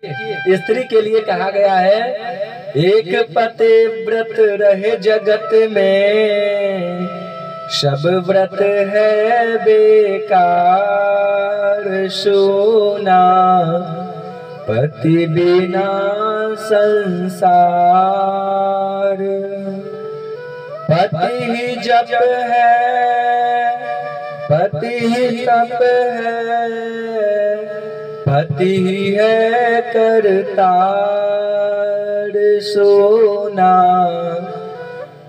स्त्री के लिए कहा गया है, एक पति व्रत रहे जगत में, सब व्रत है बेकार सोना, पति बिना संसार। पति ही जप है, पति ही तप है, पति ही है करतार सोना,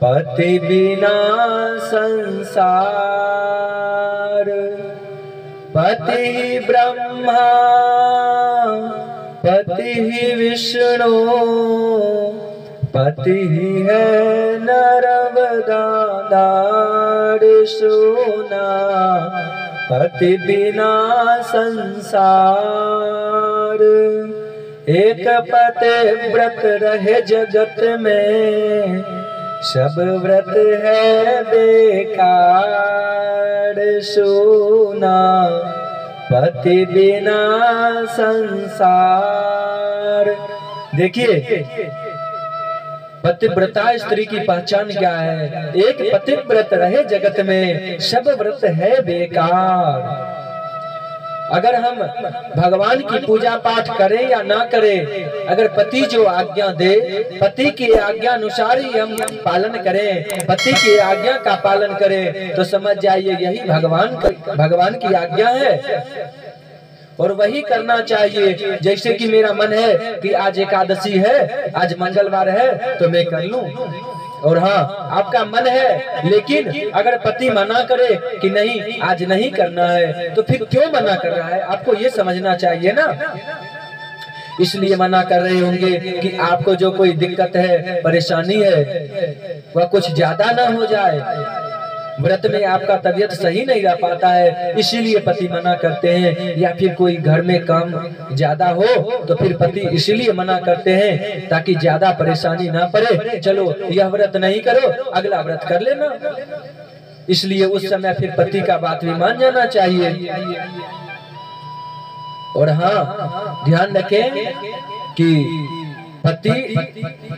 पति बिना संसार। पति ही ब्रह्मा, पति ही विष्णु, पति ही है नर्मदादार सोना, पति बिना संसार। एक पति व्रत रहे जगत में, सब व्रत है बेकार सोना, पति बिना संसार। देखिए पतिव्रता स्त्री की पहचान क्या है? एक पतिव्रत रहे जगत में, सब व्रत है बेकार। अगर हम भगवान की पूजा पाठ करें या ना करें, अगर पति जो आज्ञा दे, पति की आज्ञा अनुसार ही हम पालन करें, पति की आज्ञा का पालन करें, तो समझ जाइए यही भगवान की आज्ञा है और वही करना चाहिए। जैसे कि मेरा मन है कि आज एकादशी है, आज मंगलवार है, तो मैं कर लूं। और हाँ, आपका मन है, लेकिन अगर पति मना करे कि नहीं आज नहीं करना है, तो फिर क्यों मना कर रहा है? आपको ये समझना चाहिए ना। इसलिए मना कर रहे होंगे कि आपको जो कोई दिक्कत है, परेशानी है, वह कुछ ज्यादा ना हो जाए, व्रत में आपका तबीयत सही नहीं रह पाता है, इसीलिए पति मना करते हैं। या फिर कोई घर में काम ज्यादा हो तो फिर पति इसीलिए मना करते हैं ताकि ज्यादा परेशानी ना पड़े। चलो यह व्रत नहीं करो, अगला व्रत कर लेना। इसलिए उस समय फिर पति का बात भी मान जाना चाहिए। और हाँ, ध्यान रखें कि पति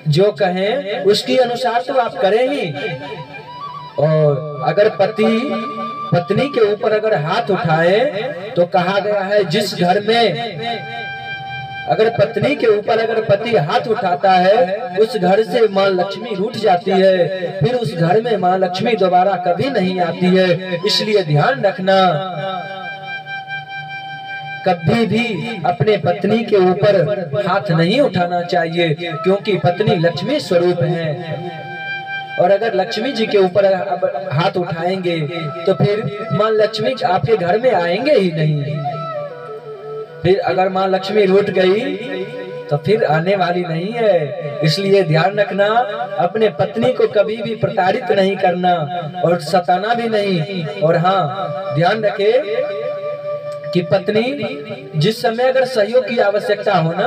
जो कहें उसके अनुसार तो आप करें ही। और अगर पति पत्नी के ऊपर अगर हाथ उठाए तो कहा गया है, जिस घर में अगर पत्नी के ऊपर अगर पति हाथ उठाता है, उस घर से माँ लक्ष्मी रूठ जाती है, फिर उस घर में माँ लक्ष्मी दोबारा कभी नहीं आती है। इसलिए ध्यान रखना, कभी भी अपने पत्नी के ऊपर हाथ नहीं उठाना चाहिए, क्योंकि पत्नी लक्ष्मी स्वरूप है। और अगर लक्ष्मी जी के ऊपर हाथ उठाएंगे तो फिर माँ लक्ष्मी आपके घर में आएंगे ही नहीं। फिर अगर माँ लक्ष्मी रूठ गई तो फिर आने वाली नहीं है। इसलिए ध्यान रखना, अपने पत्नी को कभी भी प्रताड़ित नहीं करना और सताना भी नहीं। और हाँ, ध्यान रखे कि पत्नी जिस समय अगर सहयोग की आवश्यकता हो ना,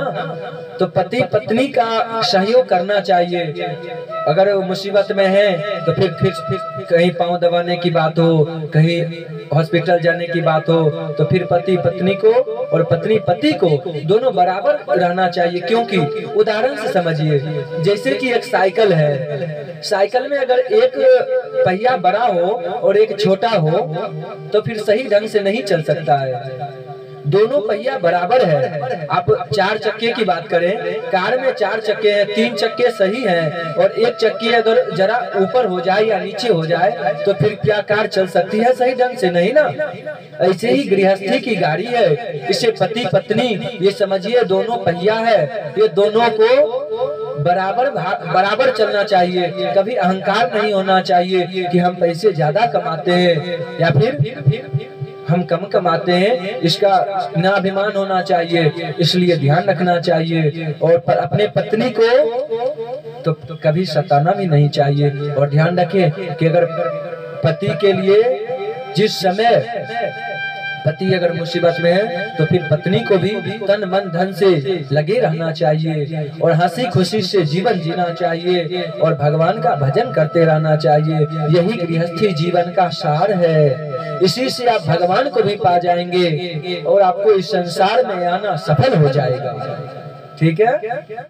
तो पति पत्नी का सहयोग करना चाहिए। अगर वो मुसीबत में है तो फिर कहीं पांव दबाने की बात हो, कहीं हॉस्पिटल जाने की बात हो, तो फिर पति पत्नी को और पत्नी पति को दोनों बराबर रहना चाहिए। क्योंकि उदाहरण से समझिए, जैसे कि एक साइकिल है, साइकिल में अगर एक पहिया बड़ा हो और एक छोटा हो तो फिर सही ढंग से नहीं चल सकता है। दोनों पहिया बराबर है। आप 4 चक्के की बात करें, कार में 4 चक्के हैं, 3 चक्के सही हैं और एक चक्की अगर जरा ऊपर हो जाए या नीचे हो जाए तो फिर क्या कार चल सकती है? सही ढंग से नहीं ना। ऐसे ही गृहस्थी की गाड़ी है, इसे पति पत्नी ये समझिए दोनों पहिया है, ये दोनों को बराबर चलना चाहिए। कभी अहंकार नहीं होना चाहिए कि हम पैसे ज्यादा कमाते हैं या फिर हम कम कमाते हैं, इसका ना अभिमान होना चाहिए। इसलिए ध्यान रखना चाहिए और अपने पत्नी को तो कभी सताना भी नहीं चाहिए। और ध्यान रखें कि अगर पति के लिए जिस समय पति अगर मुसीबत में है तो फिर पत्नी को भी तन मन धन से लगे रहना चाहिए और हंसी खुशी से जीवन जीना चाहिए और भगवान का भजन करते रहना चाहिए। यही गृहस्थी जीवन का सार है। इसी से आप भगवान को भी पा जाएंगे और आपको इस संसार में आना सफल हो जाएगा। ठीक है।